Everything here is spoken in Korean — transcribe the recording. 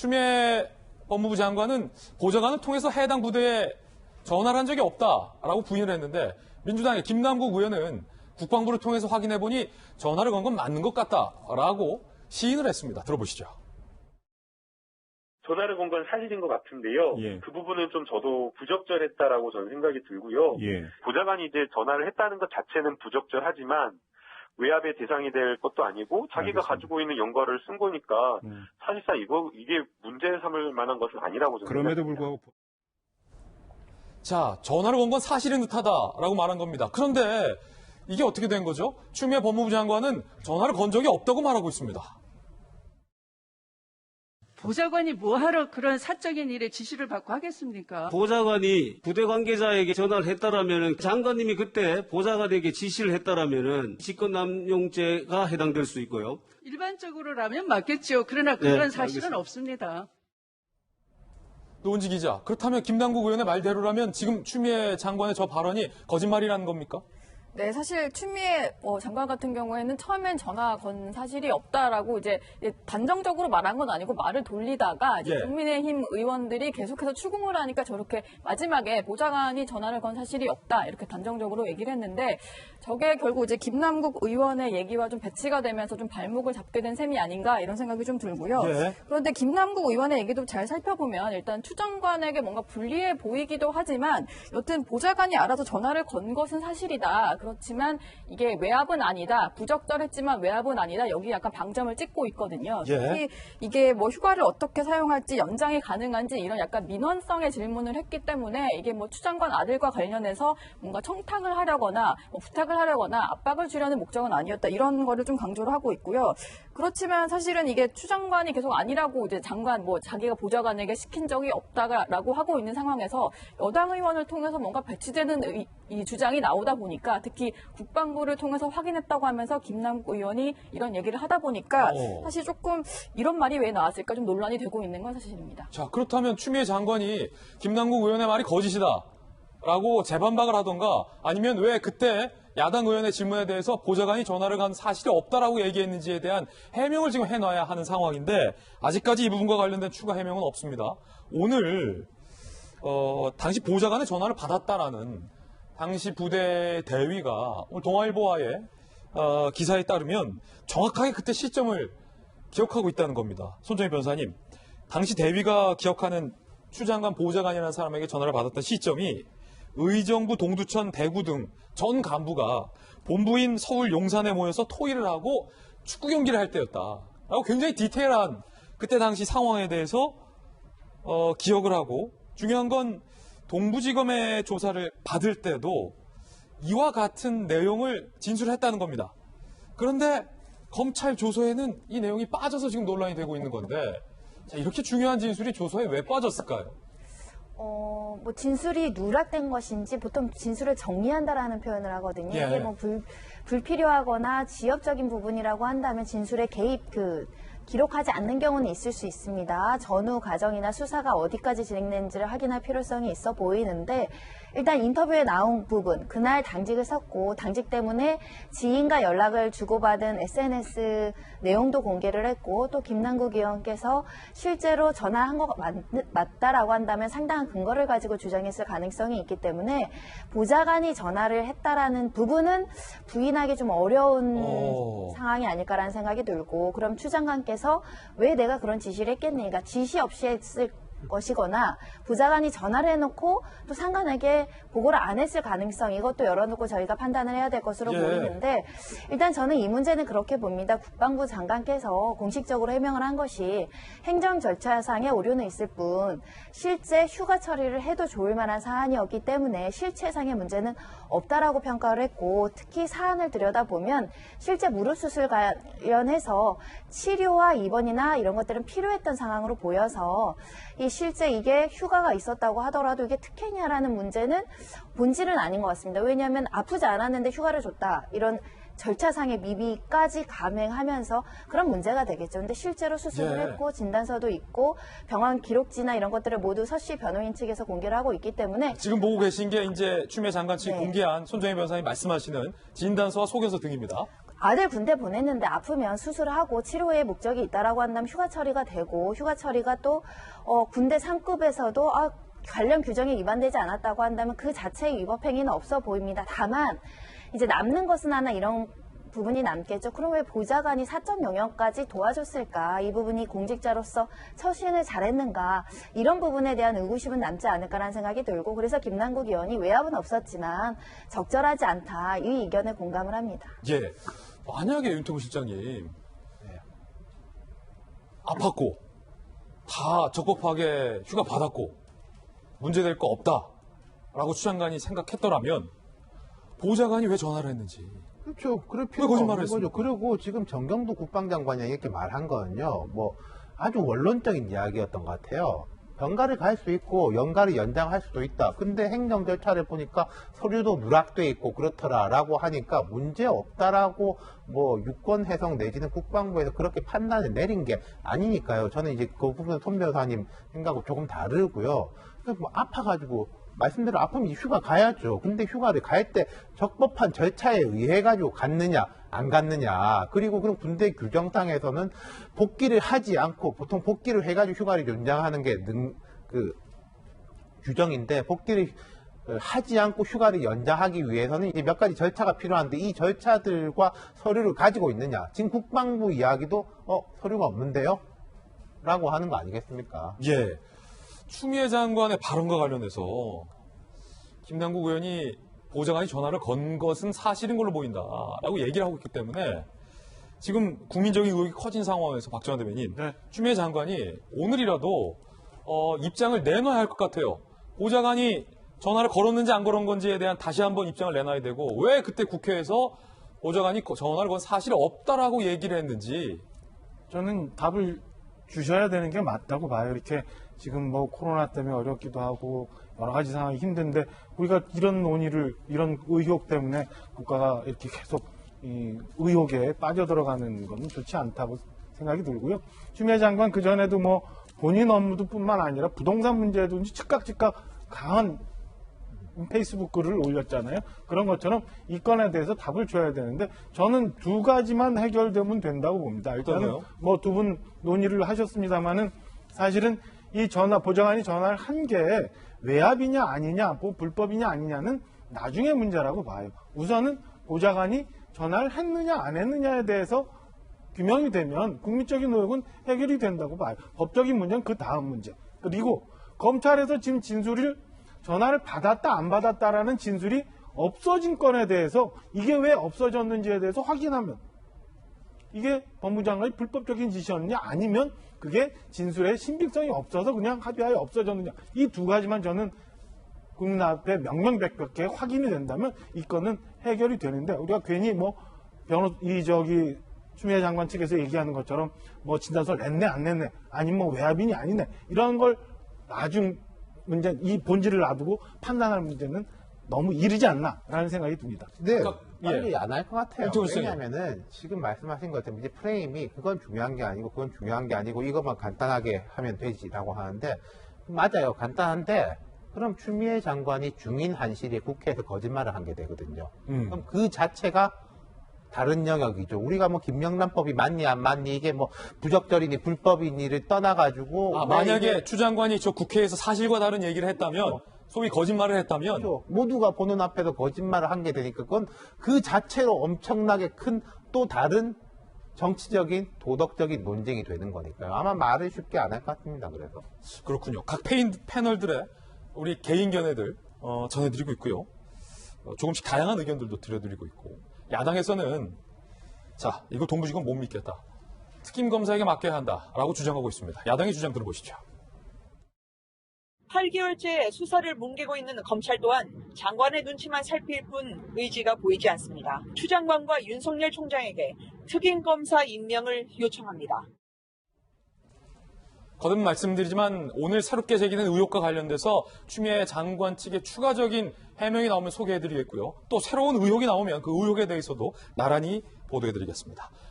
추미애 법무부 장관은 보좌관을 통해서 해당 부대에 전화를 한 적이 없다라고 부인을 했는데 민주당의 김남국 의원은 국방부를 통해서 확인해보니 전화를 건 건 맞는 것 같다라고 시인을 했습니다. 들어보시죠. 전화를 건 건 사실인 것 같은데요. 예. 그 부분은 좀 저도 부적절했다라고 저는 생각이 들고요. 예. 보좌관이 이제 전화를 했다는 것 자체는 부적절하지만 외압의 대상이 될 것도 아니고 자기가 알겠습니다. 가지고 있는 연가를 쓴 거니까 사실상 이게 문제 삼을 만한 것은 아니라고 저는 그럼에도 생각합니다. 불구하고 자, 전화를 건 건 사실인 듯하다라고 말한 겁니다. 그런데 이게 어떻게 된 거죠? 추미애 법무부 장관은 전화를 건 적이 없다고 말하고 있습니다. 보좌관이 뭐하러 그런 사적인 일에 지시를 받고 하겠습니까? 보좌관이 부대 관계자에게 전화를 했다라면은 장관님이 그때 보좌관에게 지시를 했다라면은 직권남용죄가 해당될 수 있고요. 일반적으로라면 맞겠죠. 그러나 그런 네, 사실은 알겠습니다. 없습니다. 노은지 기자, 그렇다면 김남국 의원의 말대로라면 지금 추미애 장관의 저 발언이 거짓말이라는 겁니까? 네, 사실 추미애 장관 같은 경우에는 처음엔 전화 건 사실이 없다라고 이제 단정적으로 말한 건 아니고 말을 돌리다가 이제 예. 국민의힘 의원들이 계속해서 추궁을 하니까 저렇게 마지막에 보좌관이 전화를 건 사실이 없다 이렇게 단정적으로 얘기를 했는데 저게 결국 이제 김남국 의원의 얘기와 좀 배치가 되면서 좀 발목을 잡게 된 셈이 아닌가 이런 생각이 좀 들고요. 예. 그런데 김남국 의원의 얘기도 잘 살펴보면 일단 추 장관에게 뭔가 불리해 보이기도 하지만 여튼 보좌관이 알아서 전화를 건 것은 사실이다. 그렇지만 이게 외압은 아니다. 부적절했지만 외압은 아니다. 여기 약간 방점을 찍고 있거든요. 예. 특히 이게 뭐 휴가를 어떻게 사용할지 연장이 가능한지 이런 약간 민원성의 질문을 했기 때문에 이게 뭐 추 장관 아들과 관련해서 뭔가 청탁을 하려거나 뭐 부탁을 하려거나 압박을 주려는 목적은 아니었다. 이런 거를 좀 강조를 하고 있고요. 그렇지만 사실은 이게 추 장관이 계속 아니라고 이제 장관 뭐 자기가 보좌관에게 시킨 적이 없다라고 하고 있는 상황에서 여당 의원을 통해서 뭔가 배치되는 이 주장이 나오다 보니까 특히 국방부를 통해서 확인했다고 하면서 김남국 의원이 이런 얘기를 하다 보니까 사실 조금 이런 말이 왜 나왔을까 좀 논란이 되고 있는 건 사실입니다. 자, 그렇다면 추미애 장관이 김남국 의원의 말이 거짓이다라고 재반박을 하던가 아니면 왜 그때 야당 의원의 질문에 대해서 보좌관이 전화를 간 사실이 없다라고 얘기했는지에 대한 해명을 지금 해놔야 하는 상황인데 아직까지 이 부분과 관련된 추가 해명은 없습니다. 오늘 당시 보좌관의 전화를 받았다라는 당시 부대 대위가 오늘 동아일보와의 기사에 따르면 정확하게 그때 시점을 기억하고 있다는 겁니다. 손정희 변호사님, 당시 대위가 기억하는 추 장관 보좌관이라는 사람에게 전화를 받았던 시점이 의정부, 동두천, 대구 등 전 간부가 본부인 서울 용산에 모여서 토의를 하고 축구 경기를 할 때였다. 라고 굉장히 디테일한 그때 당시 상황에 대해서 기억을 하고 중요한 건 동부지검의 조사를 받을 때도 이와 같은 내용을 진술했다는 겁니다. 그런데 검찰 조서에는 이 내용이 빠져서 지금 논란이 되고 있는 건데 자, 이렇게 중요한 진술이 조서에 왜 빠졌을까요? 뭐 진술이 누락된 것인지 보통 진술을 정리한다라는 표현을 하거든요. 예. 이게 뭐 불필요하거나 지역적인 부분이라고 한다면 진술에 기록하지 않는 경우는 있을 수 있습니다. 전후 과정이나 수사가 어디까지 진행됐는지를 확인할 필요성이 있어 보이는데 일단 인터뷰에 나온 부분, 그날 당직을 썼고 당직 때문에 지인과 연락을 주고받은 SNS 내용도 공개를 했고 또 김남국 의원께서 실제로 전화한 거 맞다라고 한다면 상당한 근거를 가지고 주장했을 가능성이 있기 때문에 보좌관이 전화를 했다라는 부분은 부인하기 좀 어려운 상황이 아닐까라는 생각이 들고 그럼 추 장관께서 왜 내가 그런 지시를 했겠니? 그러니까 지시 없이 했을 것이거나 보좌관이 전화를 해놓고 또 상관에게 보고를 안 했을 가능성 이것도 열어놓고 저희가 판단을 해야 될 것으로 보이는데 일단 저는 이 문제는 그렇게 봅니다. 국방부 장관께서 공식적으로 해명을 한 것이 행정 절차상의 오류는 있을 뿐 실제 휴가 처리를 해도 좋을 만한 사안이었기 때문에 실체상의 문제는 없다라고 평가를 했고 특히 사안을 들여다보면 실제 무릎 수술 관련해서 치료와 입원이나 이런 것들은 필요했던 상황으로 보여서 이 실제 이게 휴가가 있었다고 하더라도 이게 특혜냐라는 문제는 본질은 아닌 것 같습니다. 왜냐하면 아프지 않았는데 휴가를 줬다. 이런 절차상의 미비까지 감행하면서 그런 문제가 되겠죠. 근데 실제로 수술을 했고 진단서도 있고 병원 기록지나 이런 것들을 모두 서씨 변호인 측에서 공개를 하고 있기 때문에 지금 보고 계신 게 이제 추미애 장관 측이 공개한 손정희 변호사님 말씀하시는 진단서와 소견서 등입니다. 아들 군대 보냈는데 아프면 수술하고 치료의 목적이 있다라고 한다면 휴가 처리가 되고, 휴가 처리가 또 군대 상급에서도 관련 규정이 위반되지 않았다고 한다면 그 자체의 위법 행위는 없어 보입니다. 다만 이제 남는 것은 하나 이런 부분이 남겠죠. 그럼 왜 보좌관이 사적 영역까지 도와줬을까? 이 부분이 공직자로서 처신을 잘했는가? 이런 부분에 대한 의구심은 남지 않을까라는 생각이 들고, 그래서 김남국 의원이 외압은 없었지만 적절하지 않다, 이 의견에 공감을 합니다. 예. 만약에 윤태구 실장님 아팠고 다 적법하게 휴가 받았고 문제될 거 없다라고 추장관이 생각했더라면 보좌관이 왜 전화를 했는지. 그렇죠. 그럴 왜 필요가 거짓말을 없는 거죠. 했습니까? 그리고 지금 정경도 국방장관이 이렇게 말한 거는요, 뭐 아주 원론적인 이야기였던 것 같아요. 병가를 갈 수 있고 연가를 연장할 수도 있다. 근데 행정 절차를 보니까 서류도 누락돼 있고 그렇더라라고 하니까 문제 없다라고 뭐 유권 해석 내지는 국방부에서 그렇게 판단을 내린 게 아니니까요. 저는 이제 그 부분 손 변호사님 생각하고 조금 다르고요. 뭐 아파가지고 말씀대로 아프면 이제 휴가 가야죠. 근데 휴가를 갈 때 적법한 절차에 의해 가지고 갔느냐 안 갔느냐, 그리고 그럼 군대 규정상에서는 복귀를 하지 않고 보통 복귀를 해가지고 휴가를 연장하는 게 규정인데, 복귀를 하지 않고 휴가를 연장하기 위해서는 이제 몇 가지 절차가 필요한데 이 절차들과 서류를 가지고 있느냐. 지금 국방부 이야기도 서류가 없는데요? 라고 하는 거 아니겠습니까? 예. 추미애 장관의 발언과 관련해서 김남국 의원이 보좌관이 전화를 건 것은 사실인 걸로 보인다라고 얘기를 하고 있기 때문에 지금 국민적인 의혹이 커진 상황에서 박정환 대변인, 네. 추미애 장관이 오늘이라도 입장을 내놔야 할 것 같아요. 보좌관이 전화를 걸었는지 안 걸은 건지에 대한 다시 한번 입장을 내놔야 되고, 왜 그때 국회에서 보좌관이 전화를 건 사실이 없다라고 얘기를 했는지. 저는 답을 주셔야 되는 게 맞다고 봐요. 이렇게 지금 뭐 코로나 때문에 어렵기도 하고 여러 가지 상황이 힘든데 우리가 이런 논의를, 이런 의혹 때문에 국가가 이렇게 계속 이 의혹에 빠져들어가는 건 좋지 않다고 생각이 들고요. 추미애 장관 그전에도 뭐 본인 업무도 뿐만 아니라 부동산 문제도 즉각 강한 페이스북 글을 올렸잖아요. 그런 것처럼 이 건에 대해서 답을 줘야 되는데 저는 두 가지만 해결되면 된다고 봅니다. 일단은 뭐 두 분 논의를 하셨습니다만은 사실은 이 보좌관이 전화를 한 게 외압이냐 아니냐, 뭐 불법이냐 아니냐는 나중에 문제라고 봐요. 우선은 보좌관이 전화를 했느냐 안 했느냐에 대해서 규명이 되면 국민적인 의혹은 해결이 된다고 봐요. 법적인 문제는 그 다음 문제. 그리고 검찰에서 지금 진술을 전화를 받았다 안 받았다라는 진술이 없어진 건에 대해서 이게 왜 없어졌는지에 대해서 확인하면 이게 법무장관이 불법적인 지시였느냐, 아니면 그게 진술에 신빙성이 없어서 그냥 합의하에 없어졌느냐, 이 두 가지만 저는 국민 앞에 명명백백하게 확인이 된다면 이 건은 해결이 되는데, 우리가 괜히 뭐 추미애 장관 측에서 얘기하는 것처럼 뭐 진단서를 냈네 안 냈네, 아니면 뭐 외압이니 아니네, 이런 걸 나중 문제, 이 본질을 놔두고 판단할 문제는 너무 이르지 않나라는 생각이 듭니다. 네, 그러니까, 빨리 안 할 것 같아요. 윤태구 왜냐하면은 지금 말씀하신 것처럼 이제 프레임이 그건 중요한 게 아니고 그건 중요한 게 아니고 이것만 간단하게 하면 되지라고 하는데, 맞아요, 간단한데 그럼 추미애 장관이 중인 한실이 국회에서 거짓말을 한 게 되거든요. 그럼 그 자체가 다른 영역이죠. 우리가 뭐 김영란법이 맞니 안 맞니, 이게 뭐 부적절이니 불법이니를 떠나가지고 만약에 추 장관이 저 국회에서 사실과 다른 얘기를 했다면, 소위 거짓말을 했다면, 그렇죠. 모두가 보는 앞에서 거짓말을 한 게 되니까 그건 그 자체로 엄청나게 큰 또 다른 정치적인 도덕적인 논쟁이 되는 거니까요. 아마 말을 쉽게 안 할 것 같습니다. 그래서 그렇군요. 각 패널들의 우리 개인 견해들 전해드리고 있고요. 조금씩 다양한 의견들도 들려드리고 있고, 야당에서는 자, 이거 동부지검 못 믿겠다, 특임 검사에게 맡겨야 한다라고 주장하고 있습니다. 야당의 주장 들어보시죠. 8개월째 수사를 뭉개고 있는 검찰 또한 장관의 눈치만 살필 뿐 의지가 보이지 않습니다. 추 장관과 윤석열 총장에게 특임검사 임명을 요청합니다. 거듭 말씀드리지만 오늘 새롭게 제기된 의혹과 관련돼서 추미애 장관 측의 추가적인 해명이 나오면 소개해드리겠고요. 또 새로운 의혹이 나오면 그 의혹에 대해서도 나란히 보도해드리겠습니다.